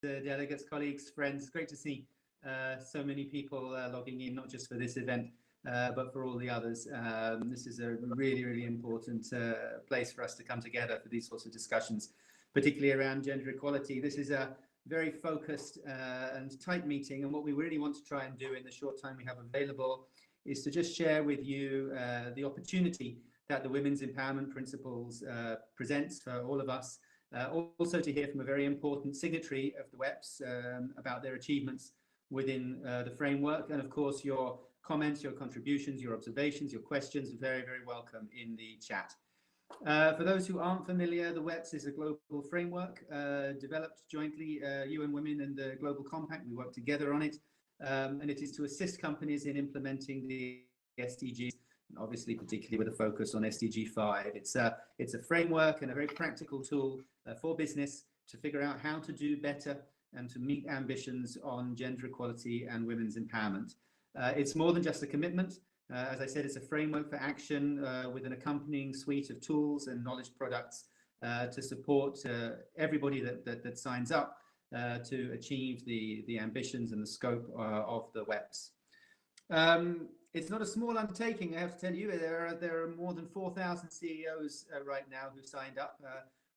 delegates, colleagues, friends. Great to see so many people logging in, not just for this event, but for all the others. This is a really, really important place for us to come together for these sorts of discussions, particularly around gender equality. This is a very focused and tight meeting, and what we really want to try and do in the short time we have available is to just share with you the opportunity that the Women's Empowerment Principles presents for all of us. Also to hear from a very important signatory of the WEPs about their achievements within the framework, and of course your comments, your contributions, your observations, your questions are very, very welcome in the chat. For those who aren't familiar, the WEPs is a global framework developed jointly, UN Women and the Global Compact. We work together on it, and it is to assist companies in implementing the SDGs, obviously particularly with a focus on SDG 5. It's a framework and a very practical tool for business to figure out how to do better and to meet ambitions on gender equality and women's empowerment. It's more than just a commitment. As I said, it's a framework for action with an accompanying suite of tools and knowledge products to support everybody that signs up to achieve the ambitions and the scope of the WEPs. It's not a small undertaking, I have to tell you. There are more than 4,000 CEOs right now who signed up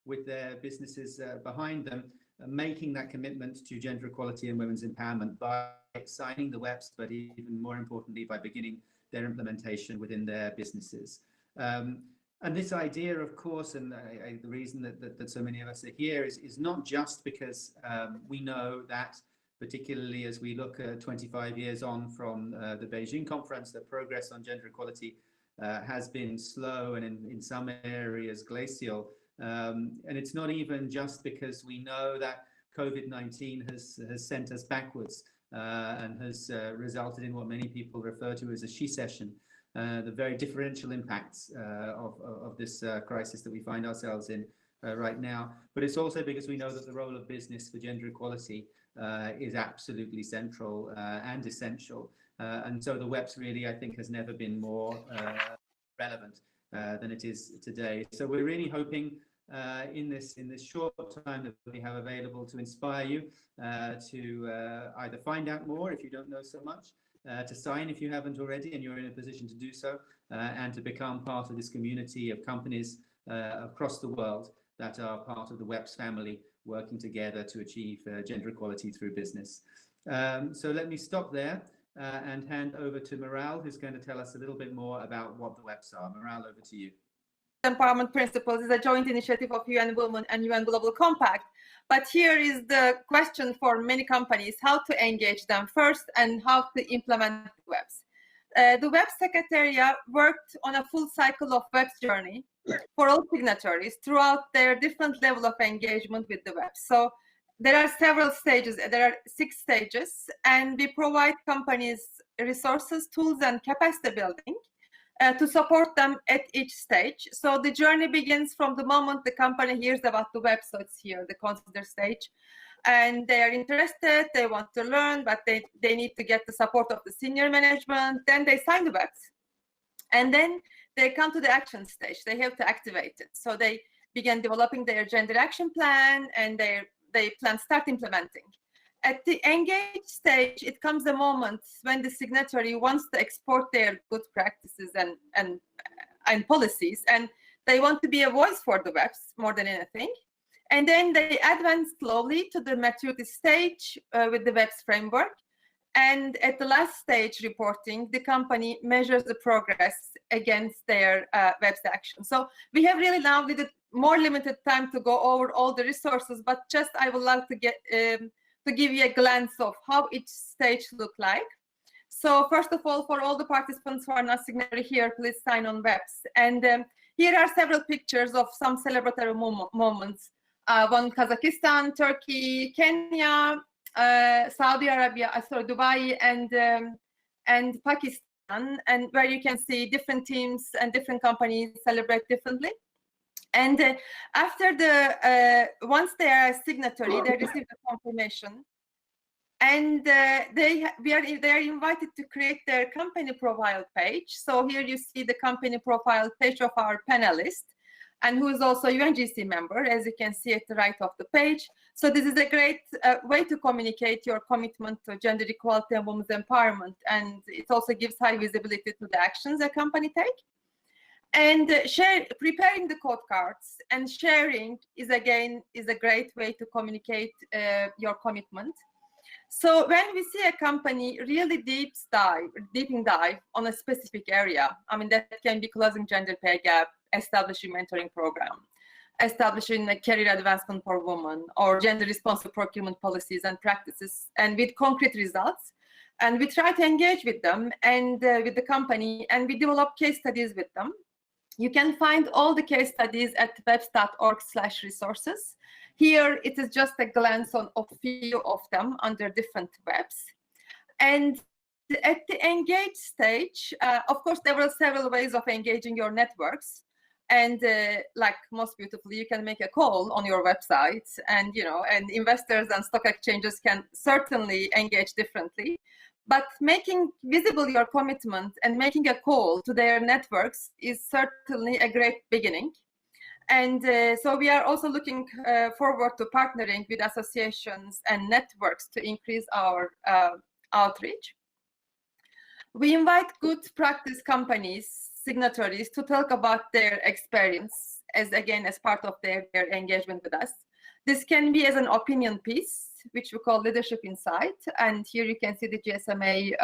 with their businesses behind them, making that commitment to gender equality and women's empowerment by signing the WEPs, but even more importantly, by beginning their implementation within their businesses. And this idea, of course, and the reason that so many of us are here is not just because we know that, particularly as we look 25 years on from the Beijing conference, that progress on gender equality has been slow and in some areas glacial. And it's not even just because we know that COVID-19 has sent us backwards and has resulted in what many people refer to as a she-cession, the very differential impacts of this crisis that we find ourselves in right now. But it's also because we know that the role of business for gender equality is absolutely central and essential. And so the WEPs really, I think, has never been more relevant than it is today. So we're really hoping in this short time that we have available to inspire you to either find out more if you don't know so much, to sign if you haven't already and you're in a position to do so, and to become part of this community of companies across the world that are part of the WEPs family, working together to achieve gender equality through business. So let me stop there and hand over to Meral, who's going to tell us a little bit more about what the WEPs are. Meral, over to you. Empowerment Principles is a joint initiative of UN Women and UN Global Compact. But here is the question for many companies: how to engage them first and how to implement the WEPs. The WEPs Secretariat worked on a full cycle of WEPs journey for all signatories throughout their different level of engagement with the WEPs. So there are several stages, there are 6 stages, and we provide companies resources, tools, and capacity building to support them at each stage. So the journey begins from the moment the company hears about the WEPs, so it's here, the consider stage, and they are interested, they want to learn, but they need to get the support of the senior management. Then they sign the WEPs, and then they come to the action stage. They have to activate it. So they begin developing their gender action plan, and they start implementing. At the engage stage, it comes the moment when the signatory wants to export their good practices and policies, and they want to be a voice for the WEPs more than anything. And then they advance slowly to the maturity stage with the WEPs framework. And at the last stage reporting, the company measures the progress against their WEPs action. So we have really now with more limited time to go over all the resources, but just I would like to get to give you a glance of how each stage look like. So first of all, for all the participants who are not signatory here, please sign on WEPs. And here are several pictures of some celebratory moments. One Kazakhstan, Turkey, Kenya, Saudi Arabia, Dubai, and Pakistan, and where you can see different teams and different companies celebrate differently. And after once they are a signatory, they receive the confirmation, and they are invited to create their company profile page. So here you see the company profile page of our panelists, and who is also a UNGC member, as you can see at the right of the page. So this is a great way to communicate your commitment to gender equality and women's empowerment, and it also gives high visibility to the actions a company take. And preparing the code cards and sharing is a great way to communicate your commitment. So when we see a company really deep dive on a specific area, I mean, that can be closing gender pay gap, establishing mentoring program, establishing a career advancement for women, or gender responsive procurement policies and practices, and with concrete results. And we try to engage with them and with the company, and we develop case studies with them. You can find all the case studies at webs.org/resources. Here, it is just a glance on a few of them under different webs. And at the engage stage, of course, there were several ways of engaging your networks. And like most beautifully, you can make a call on your website, and and investors and stock exchanges can certainly engage differently. But making visible your commitment and making a call to their networks is certainly a great beginning. And so we are also looking forward to partnering with associations and networks to increase our outreach. We invite good practice companies, signatories, to talk about their experience as part of their engagement with us. This can be as an opinion piece, which we call Leadership Insight, and here you can see the GSMA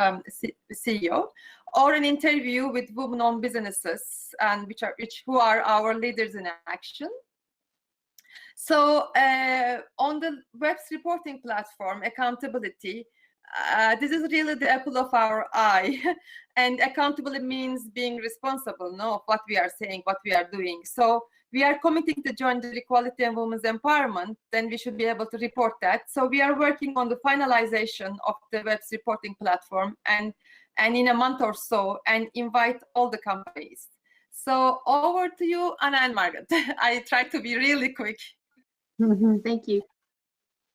CEO, or an interview with women-owned businesses, and who are our leaders in action. So on the WEPs reporting platform, accountability, this is really the apple of our eye, and accountability means being responsible of what we are saying, what we are doing. So we are committing to gender equality and women's empowerment, then we should be able to report that. So we are working on the finalization of the WEPs reporting platform, and in a month or so, and invite all the companies. So over to you, Anna and Margaret. I try to be really quick. Thank you.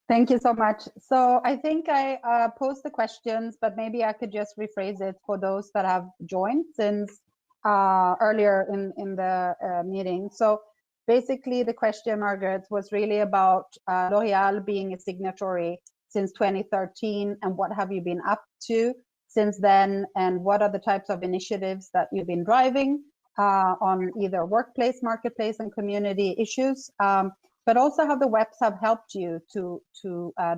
Thank you so much. So I think I posed the questions, but maybe I could just rephrase it for those that have joined since earlier in the meeting. So basically the question, Margaret, was really about L'Oreal being a signatory since 2013, and what have you been up to since then, and what are the types of initiatives that you've been driving on either workplace, marketplace, and community issues, but also how the WEPs have helped you to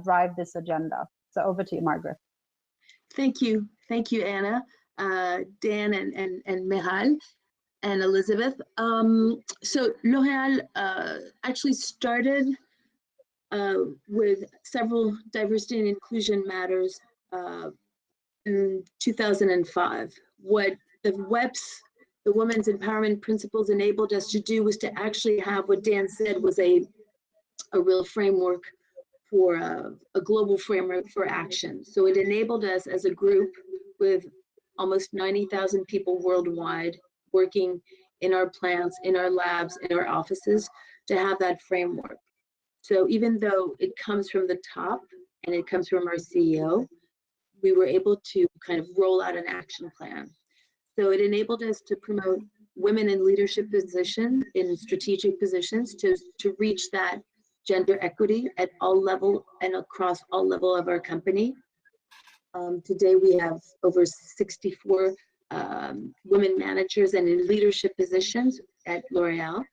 drive this agenda. So over to you, Margaret. Thank you, Anna, Dan, and Meral, and Elizabeth. So L'Oreal actually started with several diversity and inclusion matters in 2005. What the WEPs, the Women's Empowerment Principles, enabled us to do was to actually have what Dan said was a real framework for a global framework for action. So it enabled us as a group with almost 90,000 people worldwide working in our plants, in our labs, in our offices, to have that framework. So even though it comes from the top and it comes from our CEO, we were able to kind of roll out an action plan. So it enabled us to promote women in leadership positions, in strategic positions, to reach that gender equity at all level and across all level of our company. Today we have over 64 women managers and in leadership positions at L'Oreal.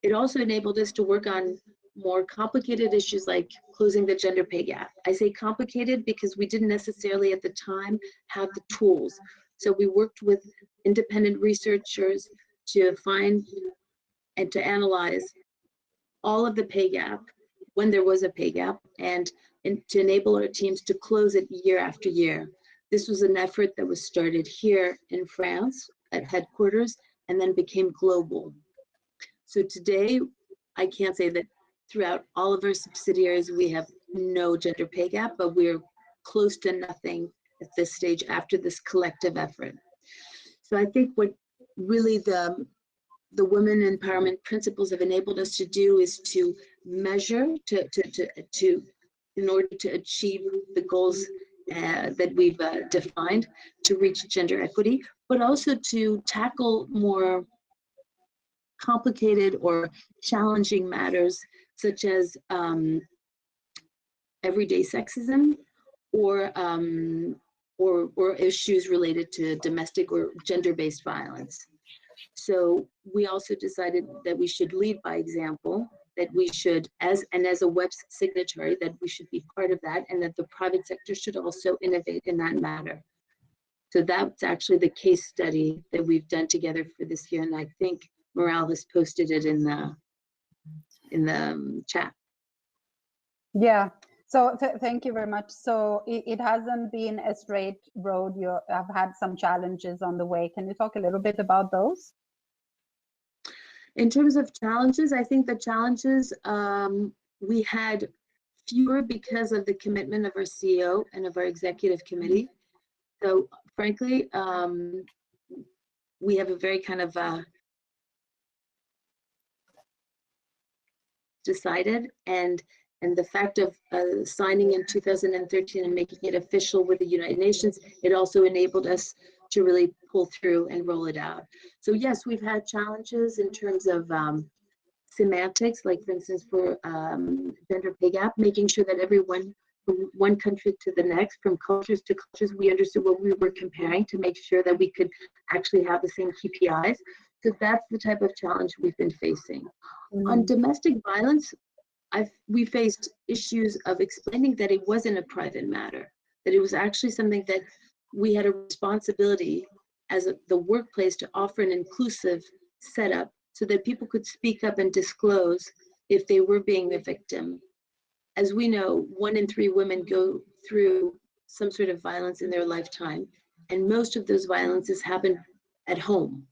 It also enabled us to work on more complicated issues like closing the gender pay gap. I say complicated because we didn't necessarily at the time have the tools. So we worked with independent researchers to find and to analyze all of the pay gap when there was a pay gap, and to enable our teams to close it year after year. This was an effort that was started here in France at headquarters and then became global. So today, I can't say that throughout all of our subsidiaries we have no gender pay gap, but we're close to nothing at this stage after this collective effort. So I think what really the women empowerment principles have enabled us to do is to measure, in order to achieve the goals that we've defined to reach gender equity, but also to tackle more complicated or challenging matters such as everyday sexism or issues related to domestic or gender-based violence. So we also decided that we should lead by example, that we should, as a WEPs signatory, that we should be part of that, and that the private sector should also innovate in that matter. So that's actually the case study that we've done together for this year, and I think Meral has posted it in the chat. Yeah. So thank you very much. So it hasn't been a straight road. You have had some challenges on the way. Can you talk a little bit about those? In terms of challenges, I think the challenges, we had fewer because of the commitment of our CEO and of our executive committee. So frankly, we have a very kind of decided, and the fact of signing in 2013 and making it official with the United Nations, it also enabled us to really pull through and roll it out. So yes, we've had challenges in terms of semantics, like for instance, for gender pay gap, making sure that everyone from one country to the next, from cultures to cultures, we understood what we were comparing to make sure that we could actually have the same KPIs. So that's the type of challenge we've been facing. On domestic violence, we faced issues of explaining that it wasn't a private matter, that it was actually something that we had a responsibility as the workplace to offer an inclusive setup so that people could speak up and disclose if they were being a victim. As we know, 1 in 3 women go through some sort of violence in their lifetime, and most of those violences happen at home.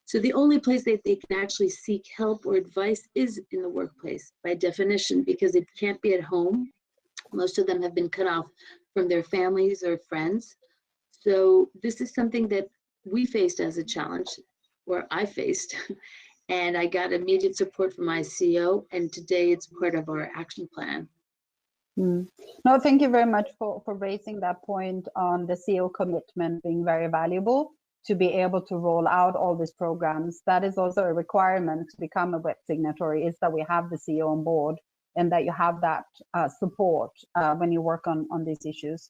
So the only place that they can actually seek help or advice is in the workplace by definition, because it can't be at home. Most of them have been cut off from their families or friends. So this is something that we faced as a challenge, or I faced, and I got immediate support from my CEO, and today it's part of our action plan. No, thank you very much for raising that point on the CEO commitment being very valuable to be able to roll out all these programs. That is also a requirement to become a WEP signatory, is that we have the CEO on board and that you have that support when you work on these issues.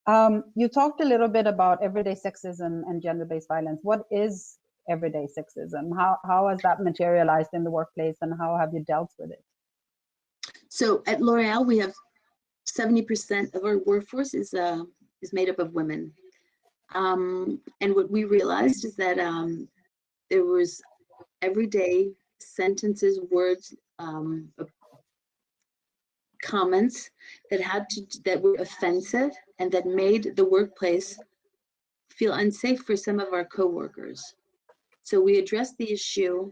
You talked a little bit about everyday sexism and gender-based violence. What is everyday sexism? How has that materialized in the workplace, and how have you dealt with it? So at L'Oreal, we have 70% of our workforce is made up of women. And what we realized is that there was everyday sentences, words, comments that were offensive and that made the workplace feel unsafe for some of our coworkers. So we addressed the issue.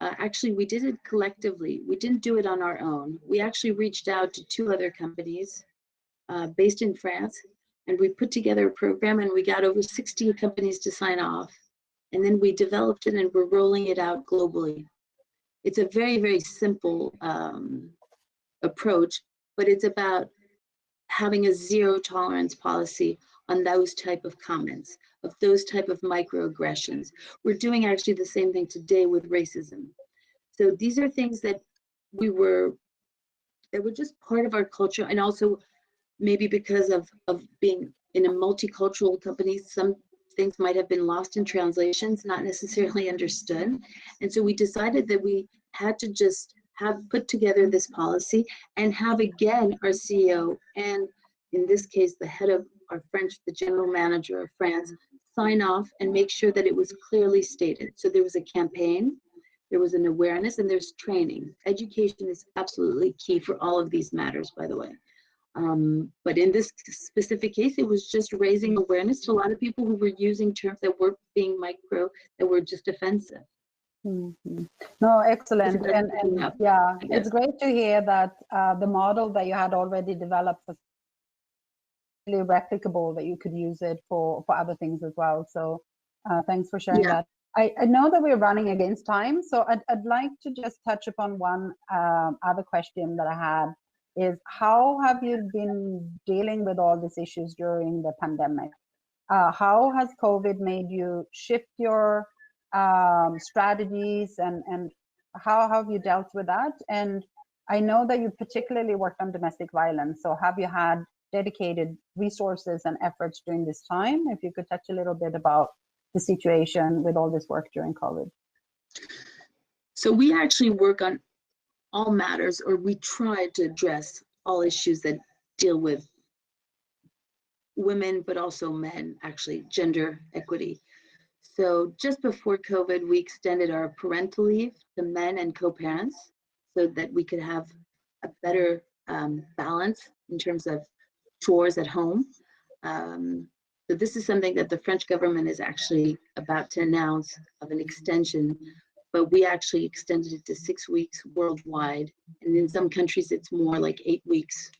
Actually, we did it collectively. We didn't do it on our own. We actually reached out to 2 other companies based in France, and we put together a program, and we got over 60 companies to sign off. And then we developed it, and we're rolling it out globally. It's a very, very simple approach, but it's about having a zero tolerance policy on those type of comments, of those type of microaggressions. We're doing actually the same thing today with racism. So these are things that were just part of our culture, and also maybe because of being in a multicultural company, some things might have been lost in translations, not necessarily understood. And so we decided that we had to just put together this policy and have again our CEO, and in this case, the head of our the general manager of France, sign off and make sure that it was clearly stated. So there was a campaign, there was an awareness, and there's training. Education is absolutely key for all of these matters, by the way. But in this specific case, it was just raising awareness to a lot of people who were using terms that were being that were just offensive. No, excellent. And yeah, it's great to hear that the model that you had already developed was really replicable, that you could use it for other things as well. So thanks for sharing that. I know that we're running against time, so I'd like to just touch upon one other question that I had, is how have you been dealing with all these issues during the pandemic? How has COVID made you shift your strategies, and how have you dealt with that? And I know that you particularly worked on domestic violence. So have you had dedicated resources and efforts during this time? If you could touch a little bit about the situation with all this work during COVID. So we actually work on all matters, or we try to address all issues that deal with women, but also men, actually, gender equity. So just before COVID, we extended our parental leave to men and co-parents so that we could have a better balance in terms of chores at home. So this is something that the French government is actually about to announce of an extension, but we actually extended it to 6 weeks worldwide. And in some countries, it's more like 8 weeks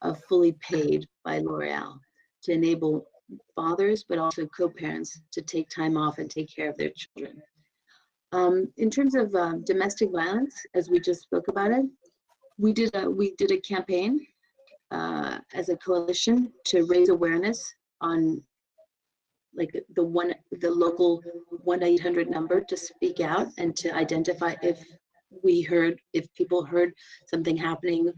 of fully paid by L'Oreal to enable fathers, but also co-parents to take time off and take care of their children. In terms of domestic violence, as we just spoke about it, we did a campaign as a coalition to raise awareness on like the local 1-800 number to speak out and to identify if people heard something happening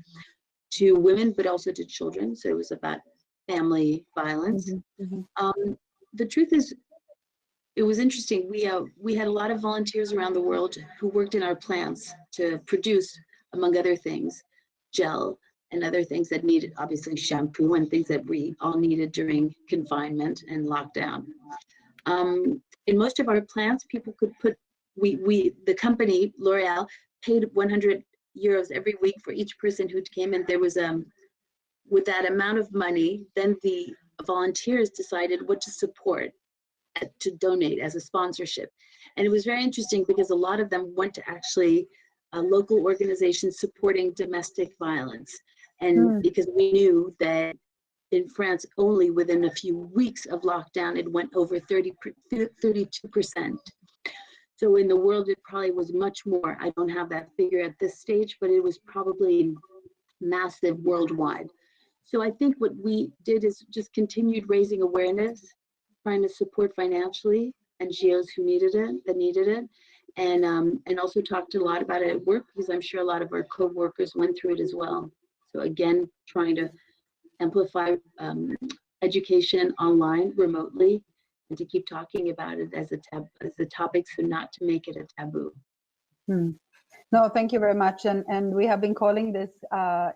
to women, but also to children. So it was about family violence. The truth is, it was interesting. We had a lot of volunteers around the world who worked in our plants to produce, among other things, gel and other things that needed, obviously shampoo and things that we all needed during confinement and lockdown. In most of our plants, people could put, the company, L'Oreal, paid 100 euros every week for each person who came in. There was, with that amount of money, then the volunteers decided what to support, to donate as a sponsorship. And it was very interesting because a lot of them went to actually local organizations supporting domestic violence. And because we knew that in France, only within a few weeks of lockdown, it went over 32%. So in the world, it probably was much more. I don't have that figure at this stage, but it was probably massive worldwide. So I think what we did is just continued raising awareness, trying to support financially NGOs who needed it, and also talked a lot about it at work, because I'm sure a lot of our co-workers went through it as well. So again, trying to amplify education online, remotely, and to keep talking about it as a topic, so not to make it a taboo. No, thank you very much. And we have been calling this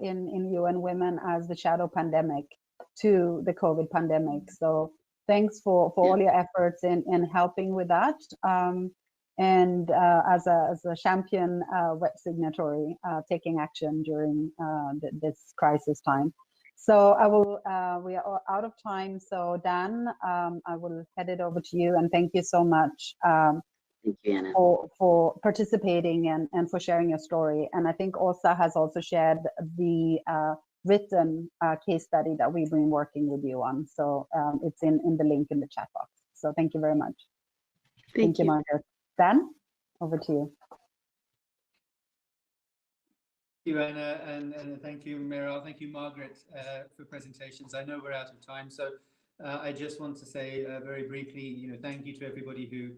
in UN Women as the shadow pandemic to the COVID pandemic. So thanks for all your efforts in helping with that. And as a champion WEP signatory, taking action during this crisis time. So we are out of time. So Dan, I will head it over to you, and thank you so much. Thank you, Anna. For participating and for sharing your story. And I think Åsa has also shared the written case study that we've been working with you on. So it's in the link in the chat box. So thank you very much. Thank you, Margaret. Dan, over to you. Thank you, Anna, and thank you, Meral. Thank you, Margaret, for presentations. I know we're out of time, so I just want to say very briefly, thank you to everybody who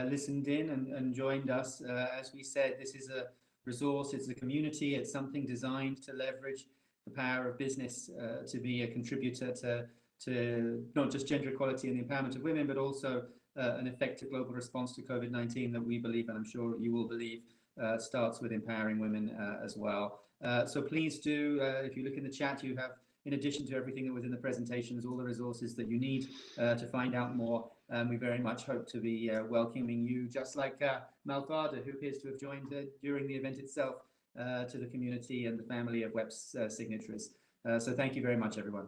listened in and joined us. As we said, this is a resource, it's a community, it's something designed to leverage the power of business to be a contributor to not just gender equality and the empowerment of women, but also an effective global response to COVID-19 that we believe, and I'm sure you will believe, starts with empowering women as well. So please do, if you look in the chat, you have, in addition to everything that was in the presentations, all the resources that you need to find out more. We very much hope to be welcoming you, just like Malvada, who appears to have joined during the event itself, to the community and the family of WEPs signatories. So thank you very much, everyone.